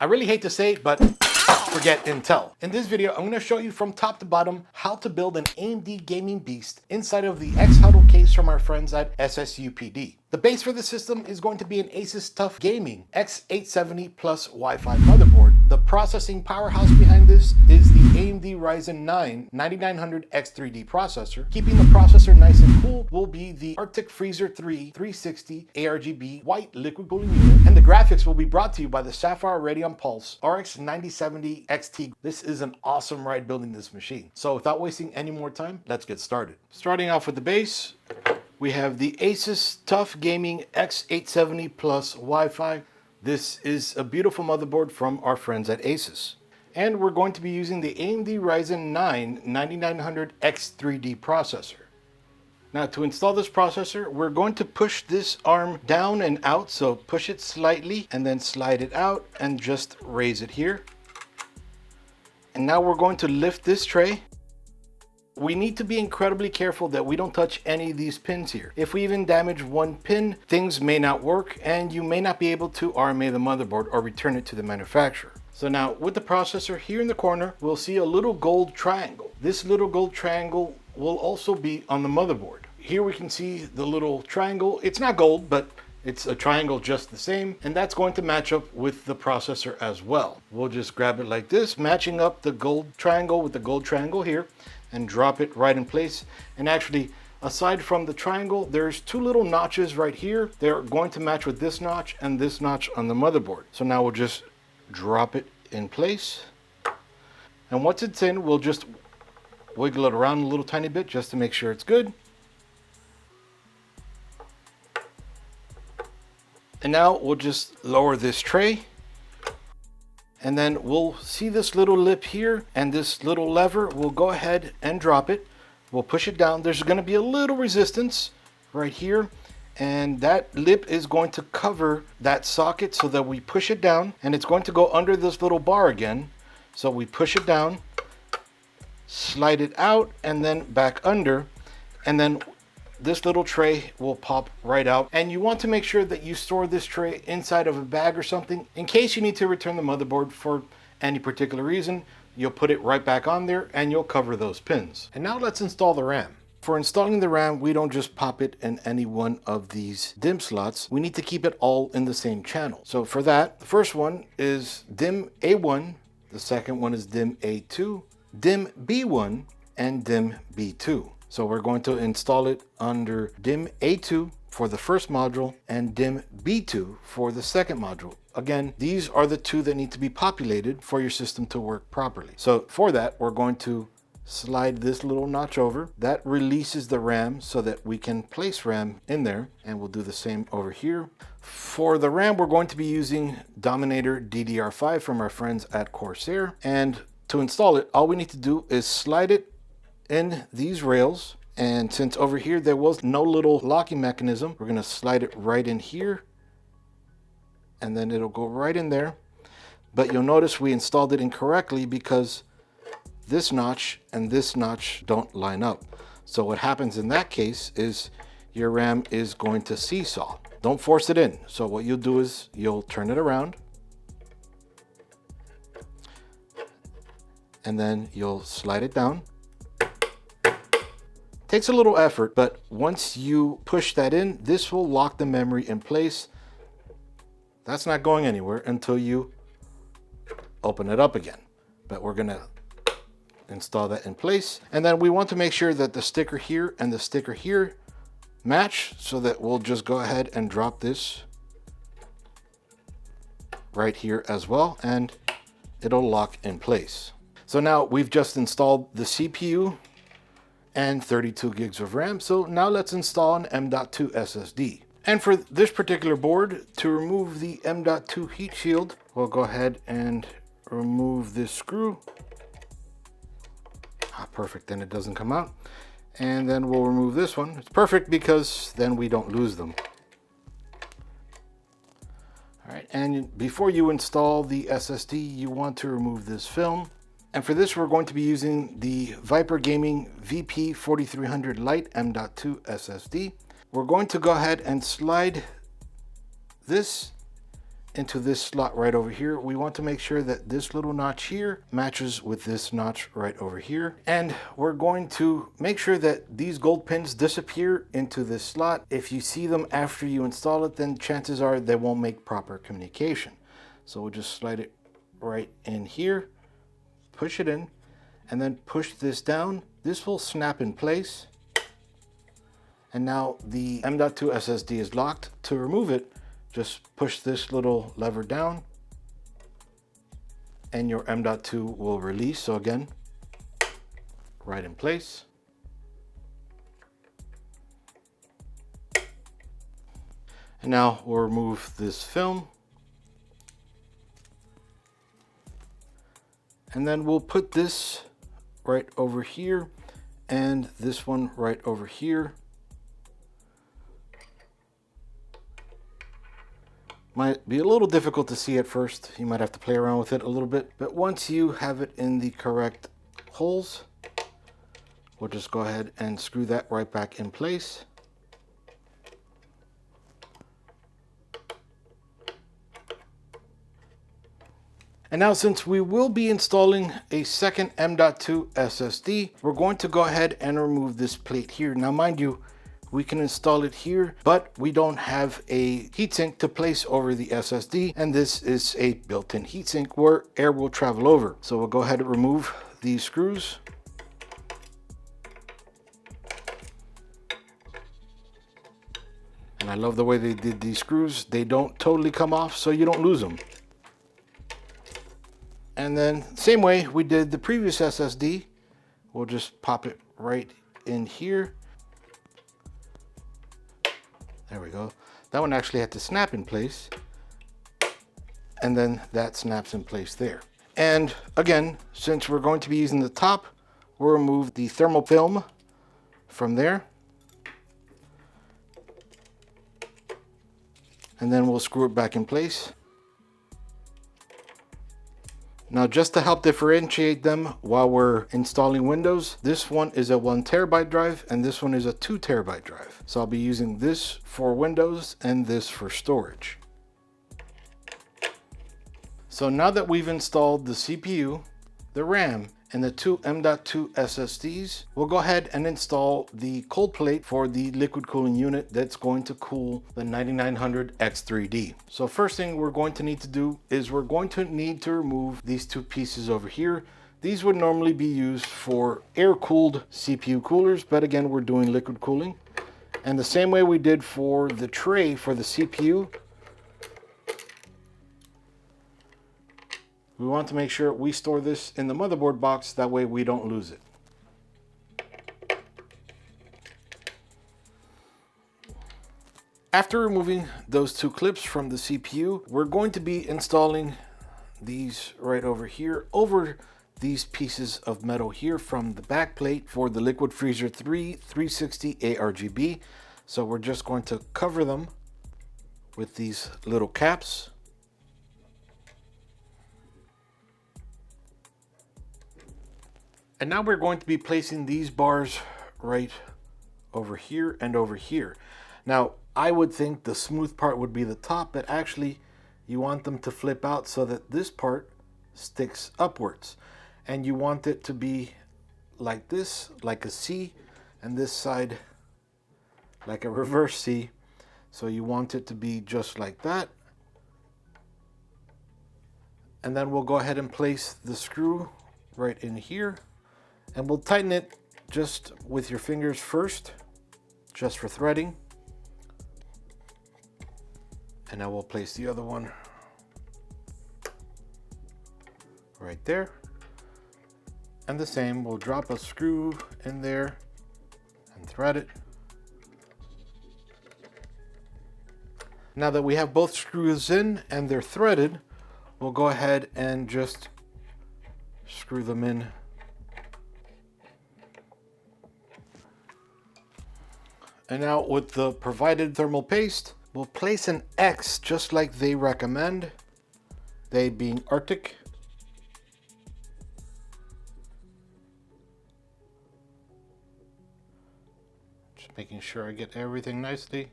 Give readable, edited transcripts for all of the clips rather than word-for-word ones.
I really hate to say it, but forget Intel. In this video, I'm going to show you from top to bottom how to build an AMD Gaming Beast inside of the XHuttle Case from our friends at SSUPD. The base for the system is going to be an Asus TUF Gaming X870 plus Wi-Fi motherboard. The processing powerhouse behind this is the AMD Ryzen 9 9900X3D processor. Keeping the processor nice and cool will be the Arctic Freezer 3 360 ARGB White liquid cooling unit, and the graphics will be brought to you by the Sapphire Pulse RX 9070 XT. This is an awesome ride building this machine. So without wasting any more time, let's get started. Starting off with the base, we have the Asus TUF Gaming X870 plus Wi-Fi. This is a beautiful motherboard from our friends at Asus. And we're going to be using the AMD Ryzen 9 9900X3D processor. Now to install this processor, we're going to push this arm down and out. So push it slightly and then slide it out and just raise it here. And now we're going to lift this tray. We need to be incredibly careful that we don't touch any of these pins here. If we even damage one pin, things may not work and you may not be able to RMA the motherboard or return it to the manufacturer. So now with the processor here in the corner, we'll see a little gold triangle. This little gold triangle will also be on the motherboard. Here we can see the little triangle. It's not gold, but it's a triangle just the same, and that's going to match up with the processor as well. We'll just grab it like this, matching up the gold triangle with the gold triangle here, and drop it right in place. And actually, aside from the triangle, there's two little notches right here. They're going to match with this notch and this notch on the motherboard. So now we'll just drop it in place. And once it's in, we'll just wiggle it around a little tiny bit just to make sure it's good. And now we'll just lower this tray. And then we'll see this little lip here and this little lever. We'll go ahead and drop it. We'll push it down. There's going to be a little resistance right here. And that lip is going to cover that socket so that we push it down. And it's going to go under this little bar again. So we push it down, slide it out, and then back under. And then this little tray will pop right out. And you want to make sure that you store this tray inside of a bag or something in case you need to return the motherboard for any particular reason. You'll put it right back on there and you'll cover those pins. And now let's install the RAM. For installing the RAM, we don't just pop it in any one of these DIMM slots. We need to keep it all in the same channel. So for that, the first one is DIMM A1, the second one is DIMM A2, DIMM B1, and DIMM B2. So we're going to install it under DIMM A2 for the first module and DIMM B2 for the second module. Again, these are the two that need to be populated for your system to work properly. So for that, we're going to slide this little notch over. That releases the RAM so that we can place RAM in there, and we'll do the same over here. For the RAM, we're going to be using Dominator DDR5 from our friends at Corsair. And to install it, all we need to do is slide it in these rails, and since over here there was no little locking mechanism, we're going to slide it right in here and then it'll go right in there. But you'll notice we installed it incorrectly because this notch and this notch don't line up. So what happens in that case is your RAM is going to seesaw. Don't force it in. So what you'll do is you'll turn it around and then you'll slide it down. Takes a little effort, but once you push that in, this will lock the memory in place. That's not going anywhere until you open it up again. But we're gonna install that in place. And then we want to make sure that the sticker here and the sticker here match, so that we'll just go ahead and drop this right here as well, and it'll lock in place. So now we've just installed the CPU and 32 gigs of RAM. So now let's install an M.2 SSD. And for this particular board, to remove the M.2 heat shield, we'll go ahead and remove this screw. Perfect, then it doesn't come out. And then we'll remove this one. It's perfect because then we don't lose them. All right, and before you install the SSD, you want to remove this film. And for this, we're going to be using the Viper Gaming VP4300 Lite M.2 SSD. We're going to go ahead and slide this into this slot right over here. We want to make sure that this little notch here matches with this notch right over here. And we're going to make sure that these gold pins disappear into this slot. If you see them after you install it, then chances are they won't make proper communication. So we'll just slide it right in here, push it in, and then push this down. This will snap in place. And now the M.2 SSD is locked. To remove it, just push this little lever down and your M.2 will release. So again, right in place. And now we'll remove this film. And then we'll put this right over here and this one right over here. Might be a little difficult to see at first. You might have to play around with it a little bit, but once you have it in the correct holes, we'll just go ahead and screw that right back in place. And now, since we will be installing a second M.2 SSD, we're going to go ahead and remove this plate here. Now, mind you, we can install it here, but we don't have a heatsink to place over the SSD, and this is a built-in heatsink where air will travel over. So we'll go ahead and remove these screws. And I love the way they did these screws. They don't totally come off, so you don't lose them. And then same way we did the previous SSD, we'll just pop it right in here. There we go. That one actually had to snap in place. And then that snaps in place there. And again, since we're going to be using the top, we'll remove the thermal film from there. And then we'll screw it back in place. Now, just to help differentiate them while we're installing Windows, this one is a 1 terabyte drive and this one is a 2 terabyte drive. So I'll be using this for Windows and this for storage. So now that we've installed the CPU, the RAM, and the two M.2 SSDs, we'll go ahead and install the cold plate for the liquid cooling unit that's going to cool the 9900 X3D. So first thing we're going to need to do is we're going to need to remove these two pieces over here. These would normally be used for air-cooled CPU coolers, but again, we're doing liquid cooling. And the same way we did for the tray for the CPU, we want to make sure we store this in the motherboard box, that way we don't lose it. After removing those two clips from the CPU, we're going to be installing these right over here, over these pieces of metal here from the back plate for the Liquid Freezer 3 360 A-RGB. So we're just going to cover them with these little caps. And now we're going to be placing these bars right over here and over here. Now, I would think the smooth part would be the top, but actually you want them to flip out so that this part sticks upwards. And you want it to be like this, like a C, and this side like a reverse C. So you want it to be just like that. And then we'll go ahead and place the screw right in here. And we'll tighten it just with your fingers first, just for threading. And now we'll place the other one right there. And the same, we'll drop a screw in there and thread it. Now that we have both screws in and they're threaded, we'll go ahead and just screw them in. And now with the provided thermal paste, we'll place an X just like they recommend, they being Arctic. Just making sure I get everything nicely.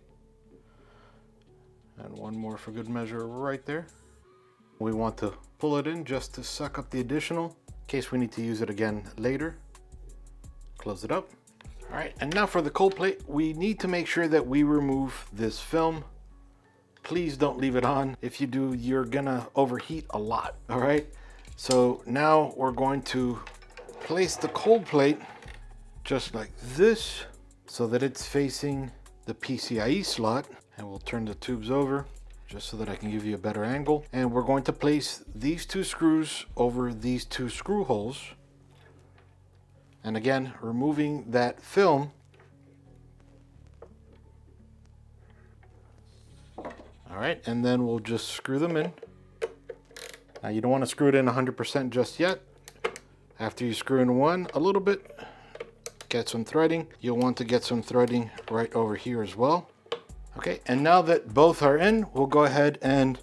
And one more for good measure right there. We want to pull it in just to suck up the additional in case we need to use it again later. Close it up. All right, and now for the cold plate, we need to make sure that we remove this film. Please don't leave it on. If you do, you're gonna overheat a lot, all right? So now we're going to place the cold plate just like this so that it's facing the PCIe slot, and we'll turn the tubes over just so that I can give you a better angle. And we're going to place these two screws over these two screw holes. And again, removing that film. All right, and then we'll just screw them in. Now you don't want to screw it in 100% just yet. After you screw in one a little bit, get some threading. You'll want to get some threading right over here as well. Okay, and now that both are in, we'll go ahead and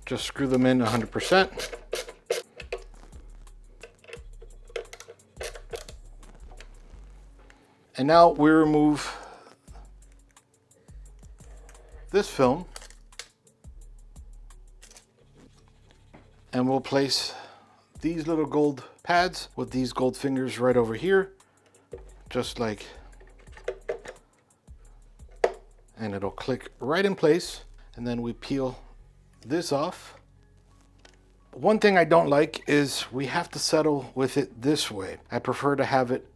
just screw them in 100%. And now we remove this film, and we'll place these little gold pads with these gold fingers right over here, just like, and it'll click right in place. And then we peel this off. One thing I don't like is we have to settle with it this way. I prefer to have it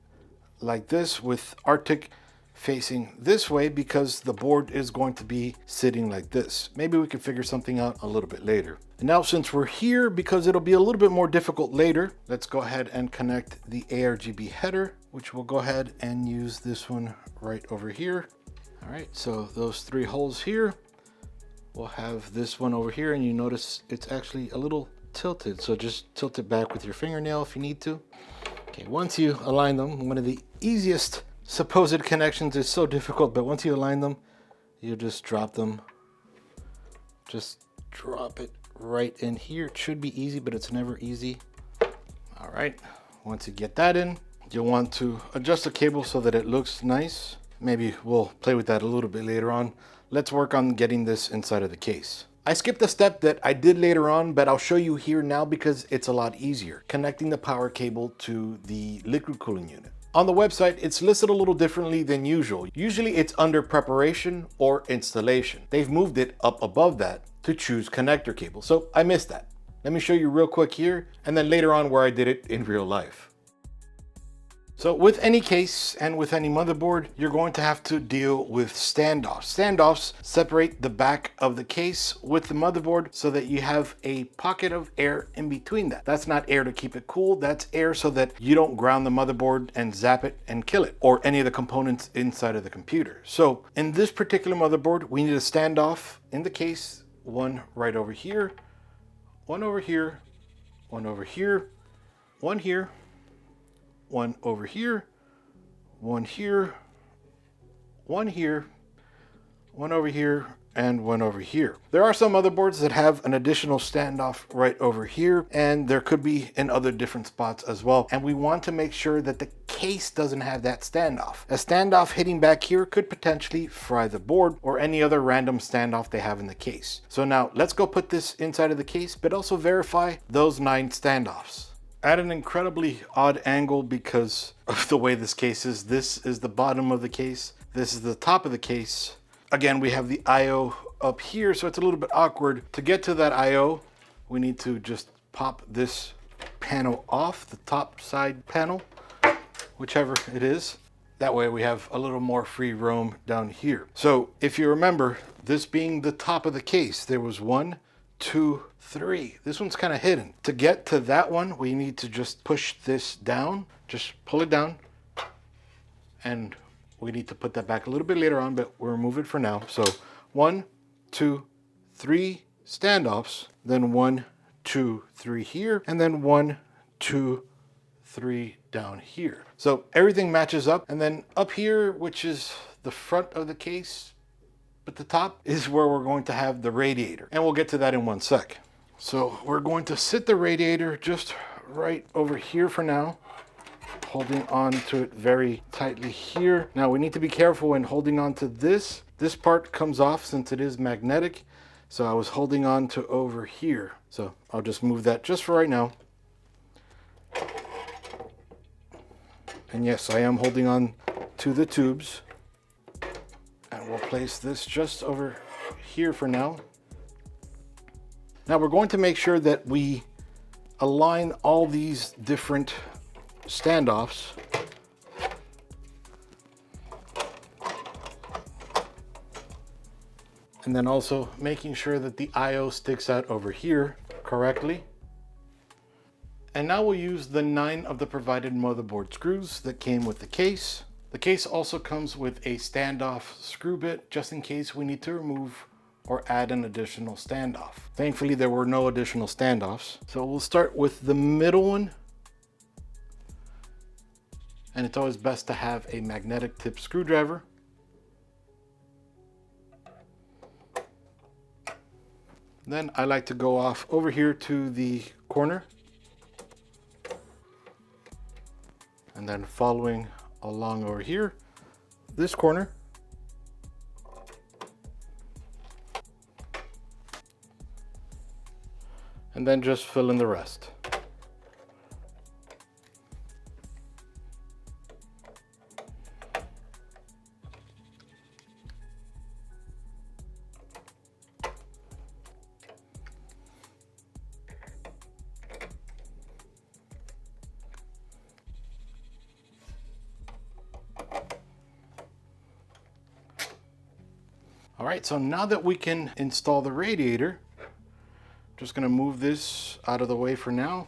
like this with Arctic facing this way because the board is going to be sitting like this. Maybe we can figure something out a little bit later. And now since we're here, because it'll be a little bit more difficult later, let's go ahead and connect the ARGB header, which we'll go ahead and use this one right over here. All right, so those three holes here, we'll have this one over here, and you notice it's actually a little tilted. So just tilt it back with your fingernail if you need to. Okay, once you align them, one of the easiest supposed connections is so difficult, but once you align them, you just drop them. Just drop it right in here. It should be easy, but it's never easy. All right, once you get that in, you'll want to adjust the cable so that it looks nice. Maybe we'll play with that a little bit later on. Let's work on getting this inside of the case. I skipped a step that I did later on, but I'll show you here now because it's a lot easier. Connecting the power cable to the liquid cooling unit. On the website, it's listed a little differently than usual. Usually it's under preparation or installation. They've moved it up above that to choose connector cable. So I missed that. Let me show you real quick here, and then later on where I did it in real life. So with any case and with any motherboard, you're going to have to deal with standoffs. Standoffs separate the back of the case with the motherboard so that you have a pocket of air in between that. That's not air to keep it cool, that's air so that you don't ground the motherboard and zap it and kill it, or any of the components inside of the computer. So in this particular motherboard, we need a standoff in the case, one right over here, one over here, one over here, one here, one over here, one here, one here, one over here, and one over here. There are some motherboards that have an additional standoff right over here, and there could be in other different spots as well. And we want to make sure that the case doesn't have that standoff. A standoff hitting back here could potentially fry the board or any other random standoff they have in the case. So now let's go put this inside of the case, but also verify those 9 standoffs. At an incredibly odd angle because of the way this case is. This is the bottom of the case. This is the top of the case. Again, we have the IO up here, so it's a little bit awkward. To get to that IO, we need to just pop this panel off, the top side panel, whichever it is. That way we have a little more free roam down here. So if you remember, this being the top of the case, there was 1, 2, 3. This one's kind of hidden. To get to that one, we need to just push this down, just pull it down, and we need to put that back a little bit later on, but we'll remove it for now. So 1, 2, 3 standoffs, then 1, 2, 3 here, and then 1, 2, 3 down here. So everything matches up, and then up here, which is the front of the case, but the top is where we're going to have the radiator, and we'll get to that in 1 sec. So we're going to sit the radiator just right over here for now, holding on to it very tightly here. Now we need to be careful when holding on to this This part comes off since it is magnetic, so I was holding on to over here. So I'll just move that just for right now. And yes, I am holding on to the tubes. And we'll place this just over here for now. Now we're going to make sure that we align all these different standoffs. And then also making sure that the I/O sticks out over here correctly. And now we'll use the 9 of the provided motherboard screws that came with the case. The case also comes with a standoff screw bit just in case we need to remove or add an additional standoff. Thankfully, there were no additional standoffs. So we'll start with the middle one. And it's always best to have a magnetic tip screwdriver. Then I like to go off over here to the corner. And then following along over here, this corner. And then just fill in the rest. All right, so now that we can install the radiator, I'm just gonna move this out of the way for now.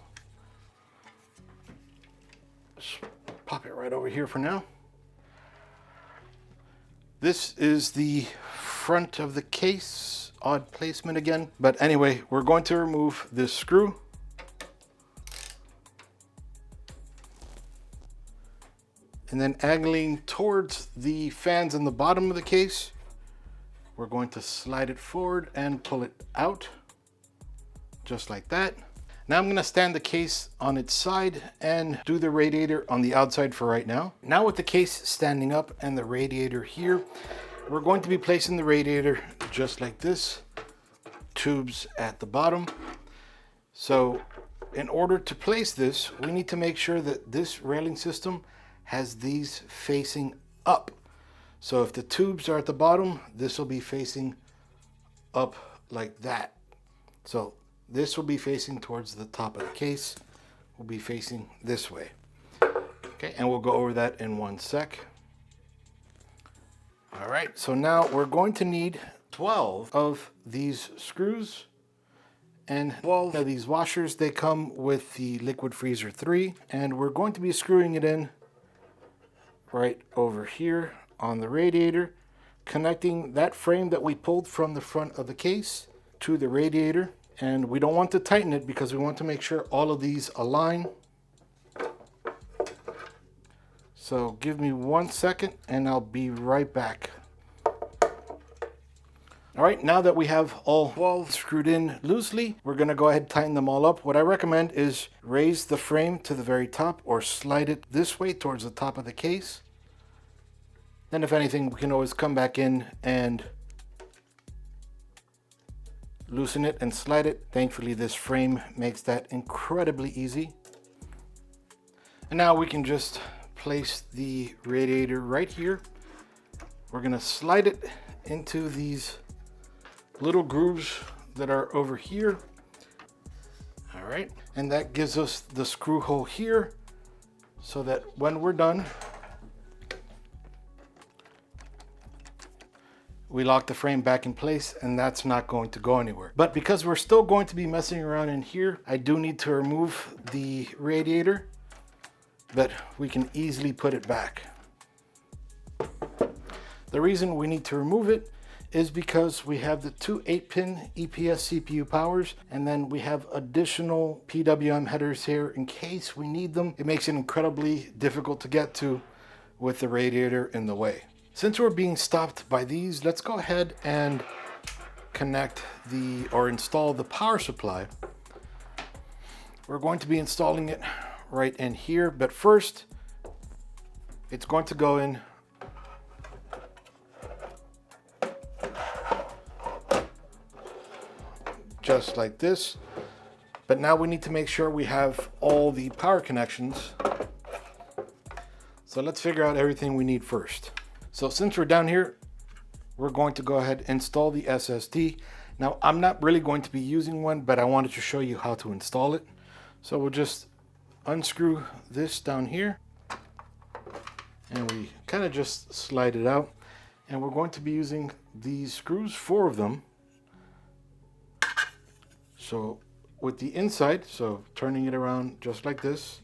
Just pop it right over here for now. This is the front of the case, odd placement again. But anyway, we're going to remove this screw. And then angling towards the fans in the bottom of the case, we're going to slide it forward and pull it out, just like that. Now I'm gonna stand the case on its side and do the radiator on the outside for right now. Now with the case standing up and the radiator here, we're going to be placing the radiator just like this, tubes at the bottom. So in order to place this, we need to make sure that this railing system has these facing up. So if the tubes are at the bottom, this will be facing up like that. So this will be facing towards the top of the case. We'll be facing this way. Okay, and we'll go over that in one sec. All right, so now we're going to need 12 of these screws and 12 of these washers. They come with the Liquid Freezer 3, and we're going to be screwing it in right over here on the radiator, connecting that frame that we pulled from the front of the case to the radiator. And we don't want to tighten it because we want to make sure all of these align. So give me 1 second and I'll be right back. All right, now that we have all 12 screwed in loosely, we're gonna go ahead and tighten them all up. What I recommend is raise the frame to the very top or slide it this way towards the top of the case. Then if anything, we can always come back in and loosen it and slide it. Thankfully, this frame makes that incredibly easy. And now we can just place the radiator right here. We're gonna slide it into these little grooves that are over here. All right, and that gives us the screw hole here so that when we're done, we lock the frame back in place and that's not going to go anywhere. But because we're still going to be messing around in here, I do need to remove the radiator, but we can easily put it back. The reason we need to remove it is because we have the two 8-pin EPS CPU powers, and then we have additional PWM headers here in case we need them. It makes it incredibly difficult to get to with the radiator in the way. Since we're being stopped by these, let's go ahead and connect or install the power supply. We're going to be installing it right in here, but first it's going to go in just like this. But now we need to make sure we have all the power connections. So let's figure out everything we need first. So since we're down here, we're going to go ahead and install the SSD. Now, I'm not really going to be using one, but I wanted to show you how to install it. So we'll just unscrew this down here, and we kind of just slide it out. And we're going to be using these screws, 4 of them. So with the inside, so turning it around just like this,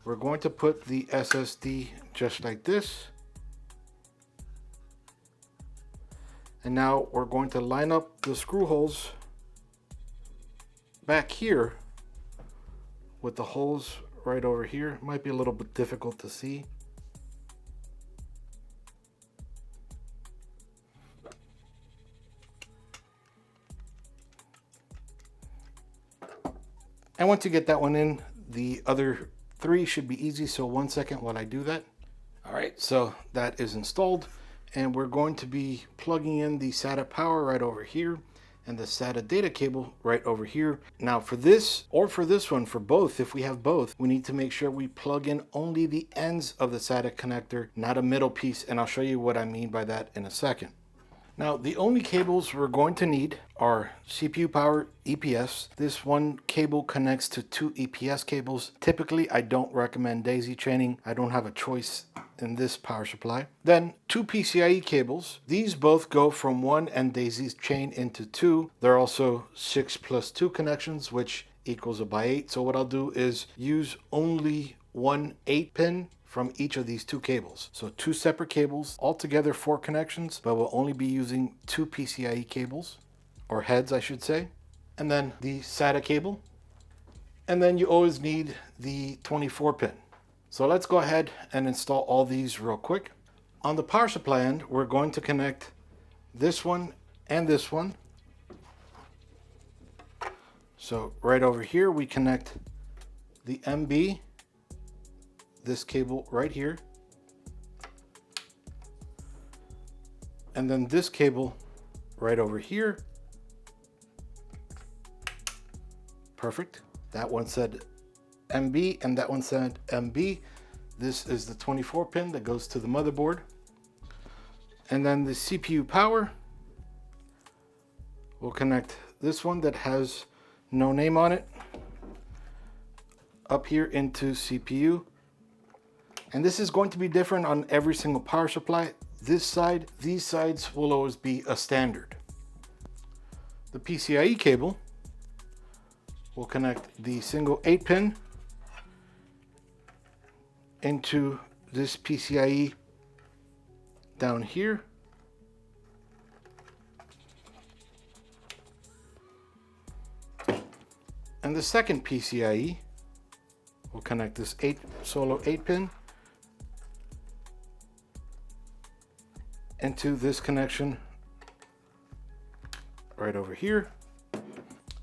we're going to put the SSD just like this. And now we're going to line up the screw holes back here with the holes right over here. Might be a little bit difficult to see. And once you get that one in, the other 3 should be easy. So 1 second while I do that. All right, so that is installed. And we're going to be plugging in the SATA power right over here and the SATA data cable right over here. Now for this, or for this one, for both, if we have both, we need to make sure we plug in only the ends of the SATA connector, not a middle piece. And I'll show you what I mean by that in a second. Now, the only cables we're going to need are CPU power, EPS. This one cable connects to 2 EPS cables. Typically, I don't recommend daisy chaining. I don't have a choice in this power supply. Then 2 PCIe cables. These both go from 1 and daisy chain into 2. They're also 6 plus 2 connections, which equals a by 8. So what I'll do is use only one 8-pin from each of these 2 cables. So 2 separate cables, altogether 4 connections, but we'll only be using 2 PCIe cables, or heads I should say. And then the SATA cable. And then you always need the 24-pin. So let's go ahead and install all these real quick. On the power supply end, we're going to connect this one and this one. So right over here, we connect the MB, this cable right here, and then this cable right over here. Perfect. That one said MB and that one said MB. This is the 24 pin that goes to the motherboard. And then the CPU power, we'll connect this one that has no name on it up here into CPU. And this is going to be different on every single power supply. This side, these sides will always be a standard. The PCIe cable will connect the single 8-pin into this PCIe down here. And the second PCIe will connect this solo 8-pin into this connection right over here.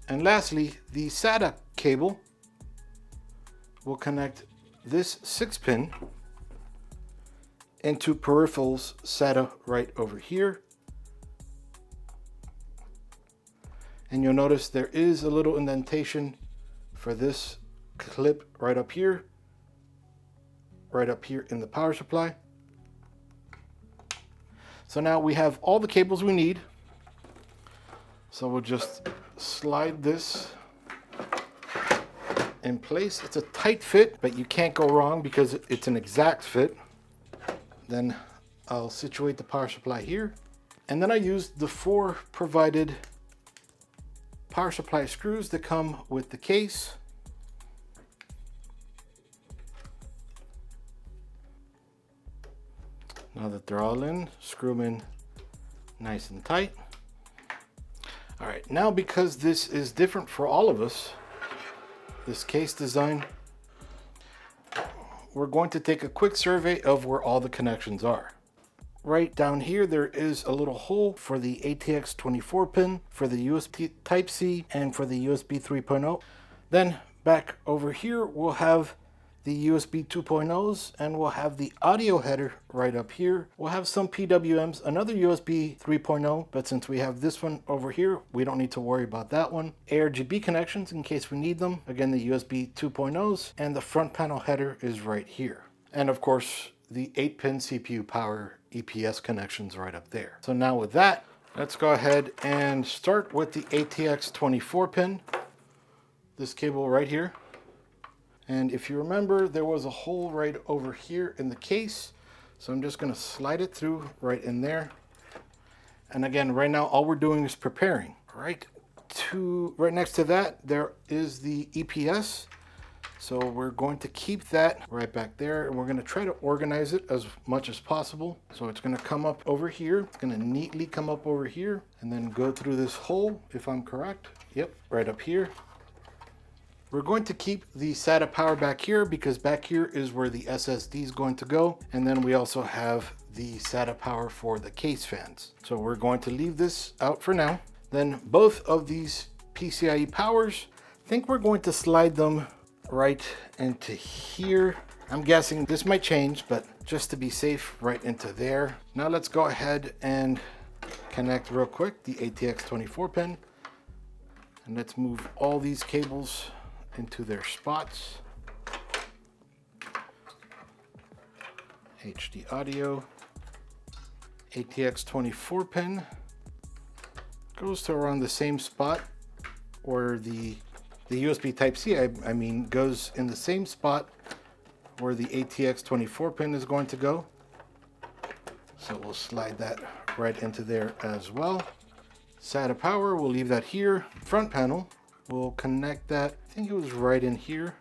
And lastly, the SATA cable will connect this 6-pin into peripherals SATA right over here. And you'll notice there is a little indentation for this clip right up here in the power supply. So now we have all the cables we need. So we'll just slide this in place. It's a tight fit, but you can't go wrong because it's an exact fit. Then I'll situate the power supply here. And then I used the 4 provided power supply screws that come with the case. Now that they're all in, screw them in nice and tight. All right, now because this is different for all of us, this case design, we're going to take a quick survey of where all the connections are. Right down here, there is a little hole for the ATX 24 pin, for the USB Type-C, and for the USB 3.0. Then back over here, we'll have the USB 2.0s, and we'll have the audio header right up here. We'll have some PWMs, another USB 3.0, but since we have this one over here, we don't need to worry about that one. ARGB connections in case we need them. Again, the USB 2.0s, and the front panel header is right here. And of course, the 8-pin CPU power EPS connections right up there. So now with that, let's go ahead and start with the ATX 24 pin. This cable right here. And if you remember, there was a hole right over here in the case. So I'm just gonna slide it through right in there. And again, right now, all we're doing is preparing. Right next to that, there is the EPS. So we're going to keep that right back there, and we're gonna try to organize it as much as possible. So it's gonna come up over here. It's gonna neatly come up over here and then go through this hole, if I'm correct. Yep, right up here. We're going to keep the SATA power back here because back here is where the SSD is going to go. And then we also have the SATA power for the case fans. So we're going to leave this out for now. Then both of these PCIe powers, I think we're going to slide them right into here. I'm guessing this might change, but just to be safe, right into there. Now let's go ahead and connect real quick the ATX 24 pin. And let's move all these cables into their spots. HD audio, ATX 24 pin goes to around the same spot where the USB Type-C, I mean, goes in the same spot where the ATX 24 pin is going to go. So we'll slide that right into there as well. SATA power, we'll leave that here. Front panel, we'll connect that, I think it was right in here.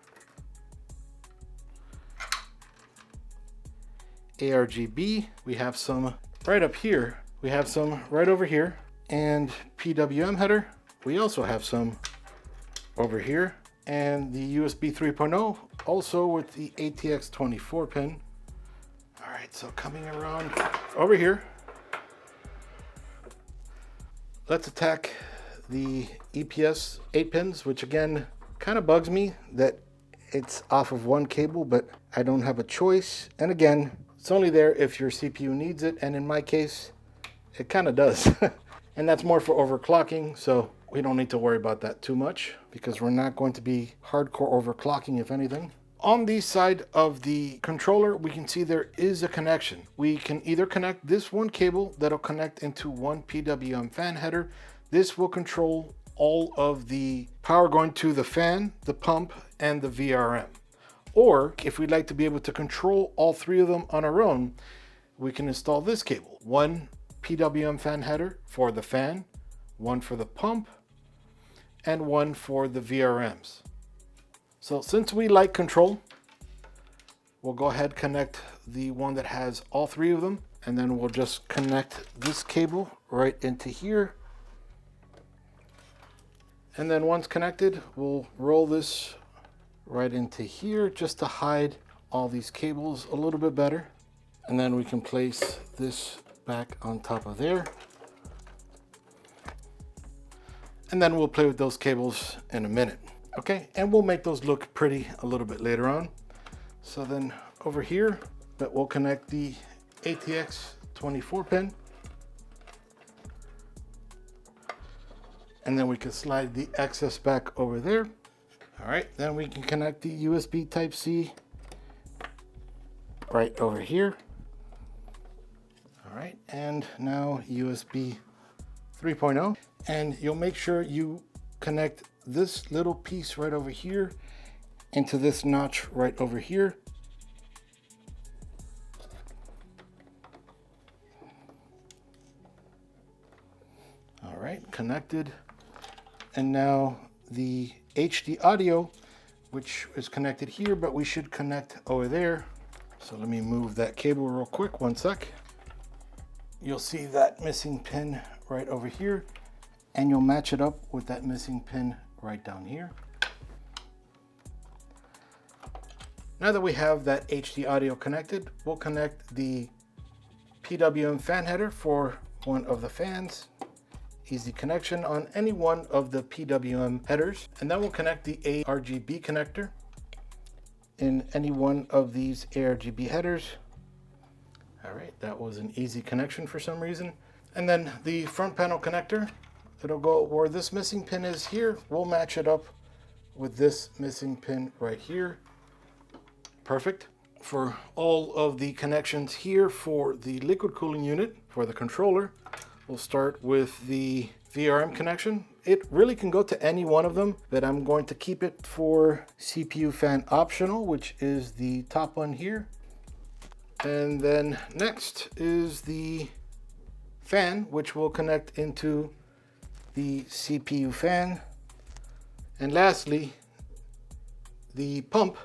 ARGB, we have some right up here. We have some right over here. And PWM header, we also have some over here. And the USB 3.0, also with the ATX 24 pin. All right, so coming around over here, let's attack the EPS 8 pins, which again, kind of bugs me that it's off of one cable, but I don't have a choice. And again, it's only there if your CPU needs it. And in my case, it kind of does. And that's more for overclocking. So we don't need to worry about that too much because we're not going to be hardcore overclocking, if anything. On the side of the controller, we can see there is a connection. We can either connect this one cable that'll connect into one PWM fan header. This will control all of the power going to the fan, the pump, and the VRM. Or if we'd like to be able to control all three of them on our own, we can install this cable. One PWM fan header for the fan, one for the pump, and one for the VRMs. So since we like control, we'll go ahead and connect the one that has all three of them, and then we'll just connect this cable right into here. And then once connected, we'll roll this right into here just to hide all these cables a little bit better. And then we can place this back on top of there. And then we'll play with those cables in a minute. Okay, and we'll make those look pretty a little bit later on. So then over here, that we'll connect the ATX 24 pin. And then we can slide the excess back over there. All right, then we can connect the USB Type-C right over here. All right, and now USB 3.0. And you'll make sure you connect this little piece right over here into this notch right over here. All right, connected. And now the HD audio, which is connected here, but we should connect over there. So let me move that cable real quick, one sec. You'll see that missing pin right over here, and you'll match it up with that missing pin right down here. Now that we have that HD audio connected, we'll connect the PWM fan header for one of the fans. Easy connection on any one of the PWM headers. And then we'll connect the A-RGB connector in any one of these ARGB headers. All right, that was an easy connection for some reason. And then the front panel connector, it'll go where this missing pin is here. We'll match it up with this missing pin right here. Perfect. For all of the connections here for the liquid cooling unit, for the controller, we'll start with the VRM connection. It really can go to any one of them, but I'm going to keep it for CPU fan optional, which is the top one here. And then next is the fan, which will connect into the CPU fan. And lastly, the pump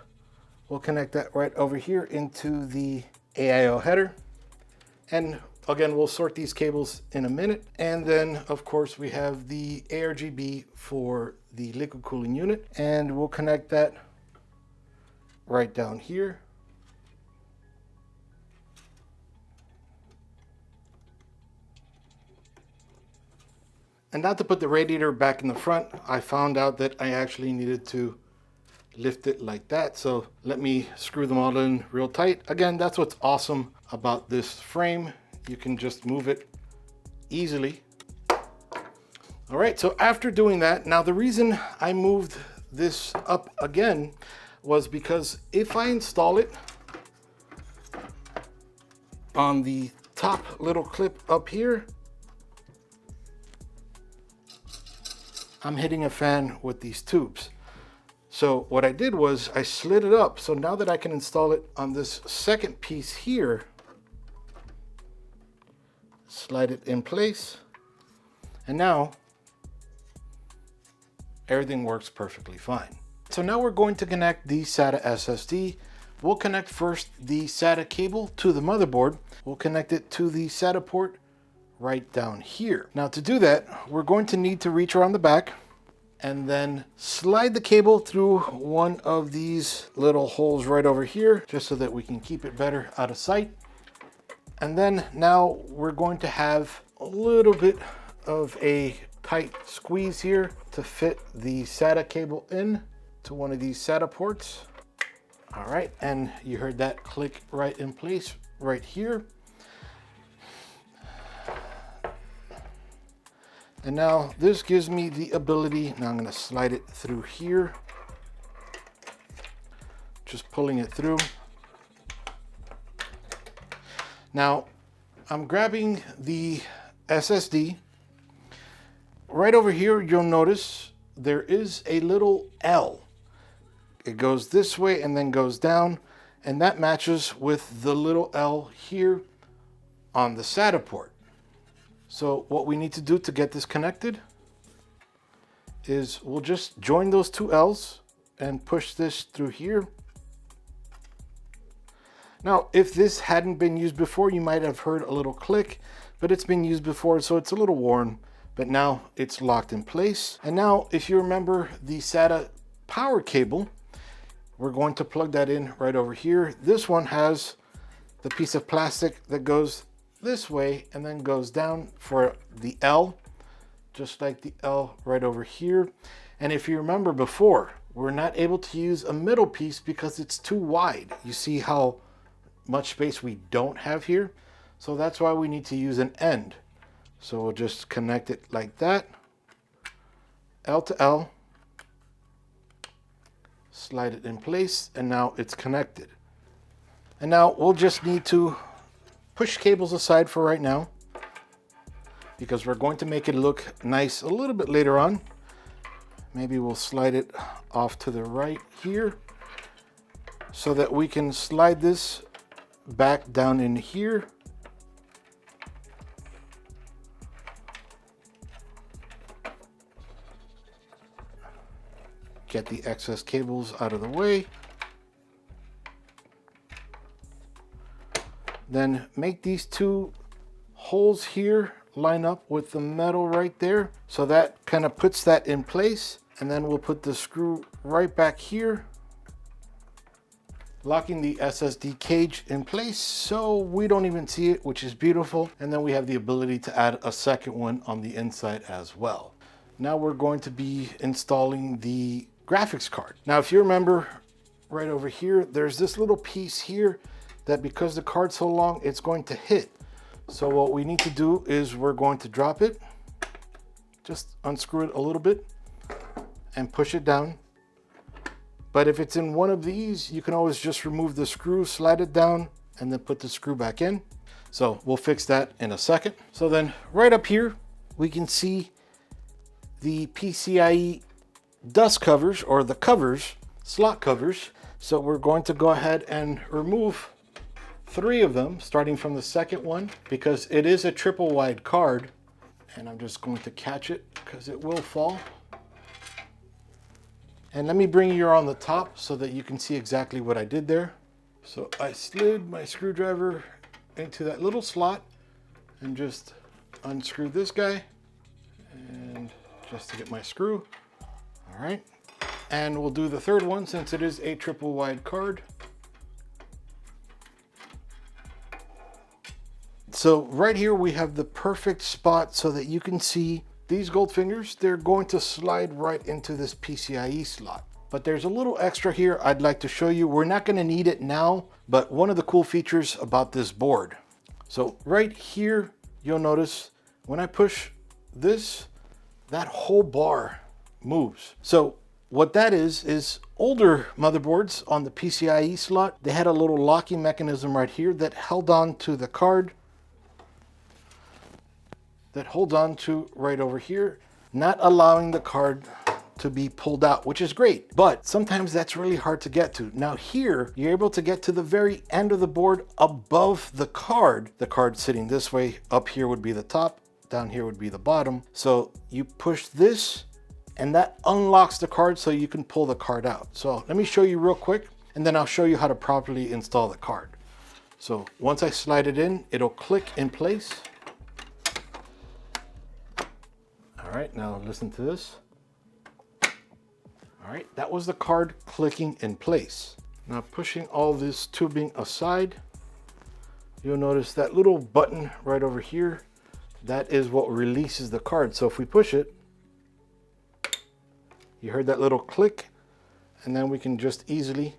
will connect that right over here into the AIO header. And again, we'll sort these cables in a minute. And then of course we have the ARGB for the liquid cooling unit, and we'll connect that right down here. And not to put the radiator back in the front, I found out that I actually needed to lift it like that. So let me screw them all in real tight. Again, that's what's awesome about this frame. You can just move it easily. All right, so after doing that, now the reason I moved this up again was because if I install it on the top little clip up here, I'm hitting a fan with these tubes. So what I did was I slid it up. So now that I can install it on this second piece here, slide it in place, and now everything works perfectly fine. So now we're going to connect the SATA SSD. We'll connect first the SATA cable to the motherboard. We'll connect it to the SATA port right down here. Now to do that, we're going to need to reach around the back and then slide the cable through one of these little holes right over here, just so that we can keep it better out of sight. And then now we're going to have a little bit of a tight squeeze here to fit the SATA cable in to one of these SATA ports. All right, and you heard that click right in place right here. And now this gives me the ability, now I'm going to slide it through here, just pulling it through. Now I'm grabbing the SSD. Right over here, you'll notice there is a little L. It goes this way and then goes down, and that matches with the little L here on the SATA port. So what we need to do to get this connected is we'll just join those two L's and push this through here. Now, if this hadn't been used before, you might have heard a little click, but it's been used before, so it's a little worn, but now it's locked in place. And now, if you remember the SATA power cable, we're going to plug that in right over here. This one has the piece of plastic that goes this way and then goes down for the L, just like the L right over here. And if you remember before, we're not able to use a middle piece because it's too wide. You see how much space we don't have here? So that's why we need to use an end. So we'll just connect it like that, L to L, slide it in place, and now it's connected. And now we'll just need to push cables aside for right now, because we're going to make it look nice a little bit later on. Maybe we'll slide it off to the right here so that we can slide this back down in here. Get the excess cables out of the way. Then make these two holes here line up with the metal right there. So that kind of puts that in place. And then we'll put the screw right back here, locking the SSD cage in place so we don't even see it, which is beautiful. And then we have the ability to add a second one on the inside as well. Now we're going to be installing the graphics card. Now, if you remember right over here, there's this little piece here that because the card's so long, it's going to hit. So what we need to do is we're going to drop it, just unscrew it a little bit and push it down. But if it's in one of these, you can always just remove the screw, slide it down, and then put the screw back in. So we'll fix that in a second. So then right up here, we can see the PCIe dust covers, or the covers, slot covers. So we're going to go ahead and remove 3 of them, starting from the second one, because it is a triple wide card. And I'm just going to catch it because it will fall. And let me bring you on the top so that you can see exactly what I did there. So I slid my screwdriver into that little slot and just unscrew this guy, and just to get my screw. All right. And we'll do the third one since it is a triple wide card. So right here we have the perfect spot so that you can see these gold fingers. They're going to slide right into this PCIe slot. But there's a little extra here I'd like to show you. We're not going to need it now, but one of the cool features about this board. So right here, you'll notice when I push this, that whole bar moves. So what that is older motherboards on the PCIe slot, they had a little locking mechanism right here that held on to the card, that holds on to right over here, not allowing the card to be pulled out, which is great, but sometimes that's really hard to get to. Now here, you're able to get to the very end of the board above the card sitting this way. Up here would be the top, down here would be the bottom. So you push this and that unlocks the card so you can pull the card out. So let me show you real quick, and then I'll show you how to properly install the card. So once I slide it in, it'll click in place. All right, now listen to this. All right, that was the card clicking in place. Now pushing all this tubing aside, you'll notice that little button right over here, that is what releases the card. So if we push it, you heard that little click, and then we can just easily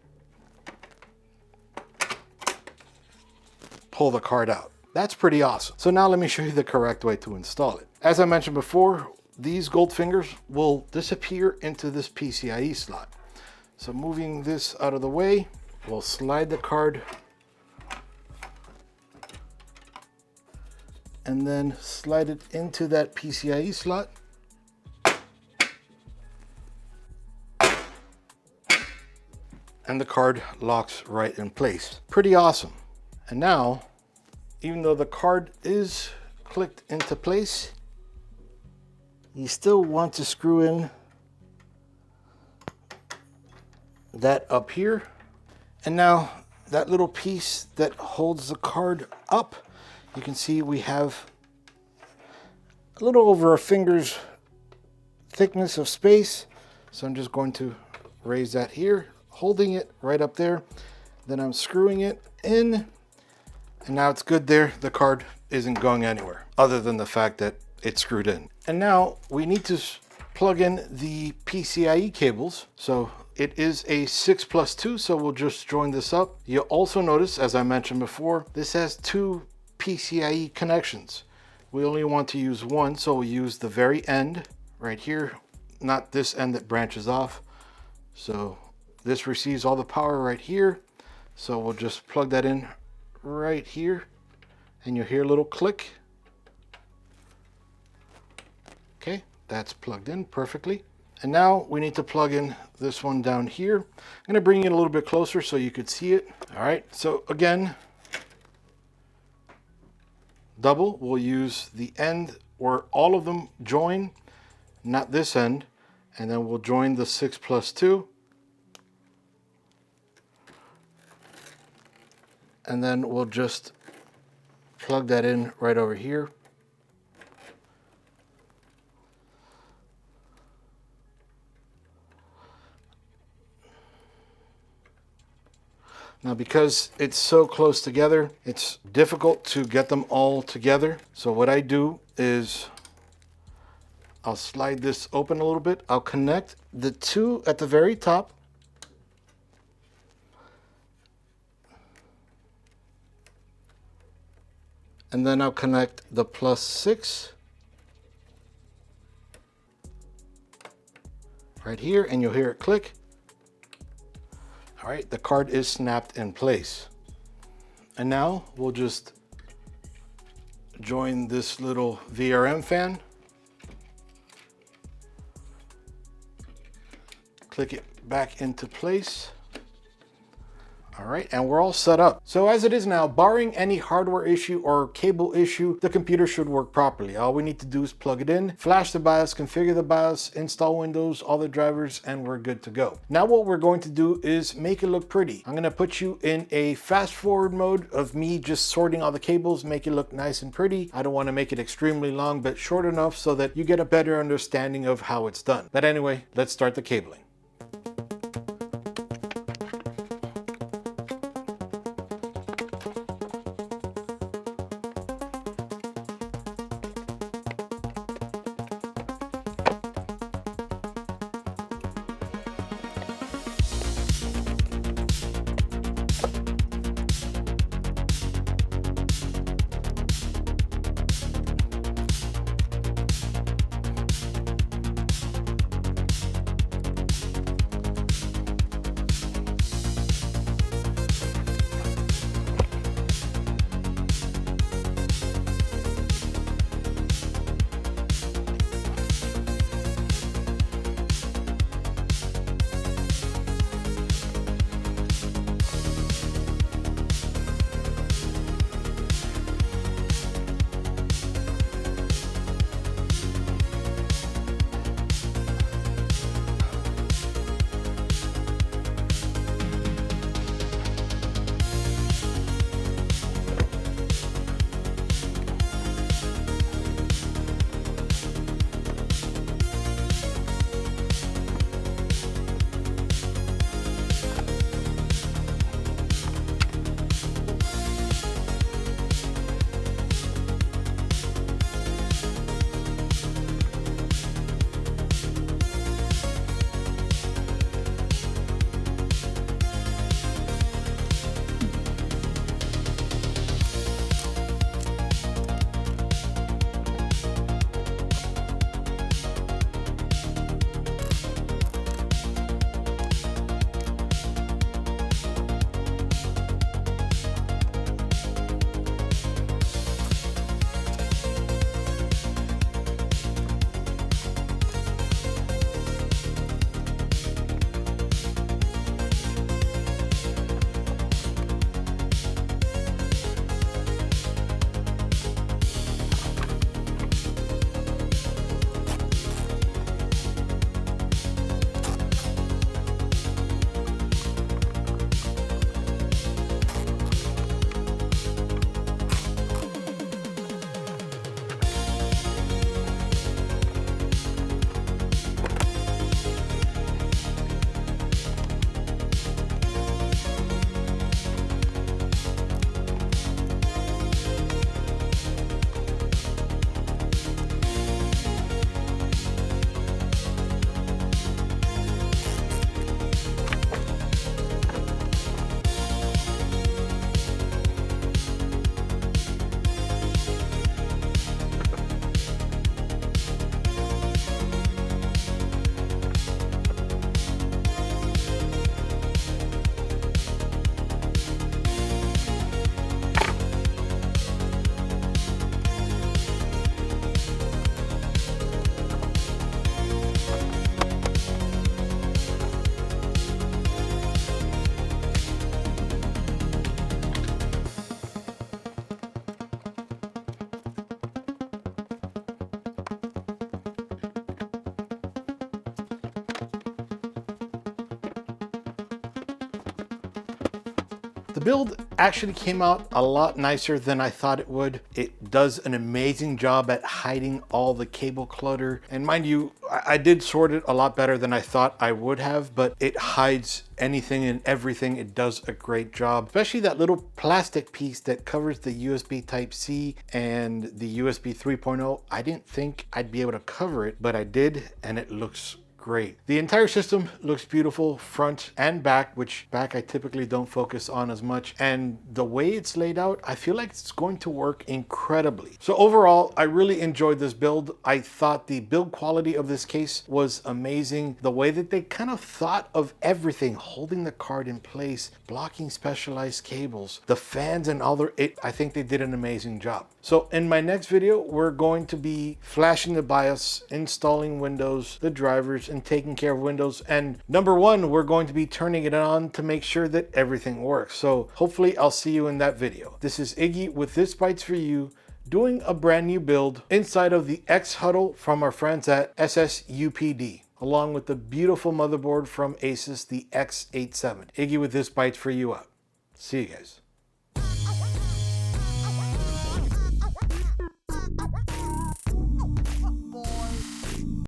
pull the card out. That's pretty awesome. So now let me show you the correct way to install it. As I mentioned before, these gold fingers will disappear into this PCIe slot. So moving this out of the way, we'll slide the card and then slide it into that PCIe slot. And the card locks right in place. Pretty awesome. And now, even though the card is clicked into place, you still want to screw in that up here. And now that little piece that holds the card up, you can see we have a little over a finger's thickness of space. So I'm just going to raise that here, holding it right up there. Then I'm screwing it in, and now it's good there. The card isn't going anywhere other than the fact that it's screwed in. And now we need to plug in the PCIe cables. So it is a 6+2, so we'll just join this up. You'll also notice, as I mentioned before, this has 2 PCIe connections. We only want to use one, so we'll use the very end right here, not this end that branches off. So this receives all the power right here. So we'll just plug that in right here, and you'll hear a little click. Okay, that's plugged in perfectly. And now we need to plug in this one down here. I'm gonna bring it a little bit closer so you could see it. All right, so again, double, we'll use the end where all of them join, not this end, and then we'll join the 6+2. And then we'll just plug that in right over here. Now, because it's so close together, it's difficult to get them all together. So what I do is I'll slide this open a little bit. I'll connect the 2 at the very top. And then I'll connect the +6 right here, and you'll hear it click. All right, the card is snapped in place. And now we'll just join this little VRM fan. Click it back into place. All right, and we're all set up. So as it is now, barring any hardware issue or cable issue, the computer should work properly. All we need to do is plug it in, flash the BIOS, configure the BIOS, install Windows, all the drivers, and we're good to go. Now what we're going to do is make it look pretty. I'm gonna put you in a fast forward mode of me just sorting all the cables, make it look nice and pretty. I don't wanna make it extremely long, but short enough so that you get a better understanding of how it's done. But anyway, let's start the cabling. The build actually came out a lot nicer than I thought it would. It does an amazing job at hiding all the cable clutter. And mind you, I did sort it a lot better than I thought I would have, but it hides anything and everything. It does a great job, especially that little plastic piece that covers the USB Type-C and the USB 3.0. I didn't think I'd be able to cover it, but I did, and it looks great. The entire system looks beautiful, front and back, which back I typically don't focus on as much. And the way it's laid out, I feel like it's going to work incredibly. So overall, I really enjoyed this build. I thought the build quality of this case was amazing. The way that they kind of thought of everything, holding the card in place, blocking specialized cables, the fans and all I think they did an amazing job. So in my next video, we're going to be flashing the BIOS, installing Windows, the drivers, and taking care of Windows. And number one, we're going to be turning it on to make sure that everything works. So hopefully I'll see you in that video. This is Iggy with ThisBytesForYou, doing a brand new build inside of the XHuttle from our friends at SSUPD, along with the beautiful motherboard from Asus, the X87. Iggy with ThisBytesForYou out. See you guys.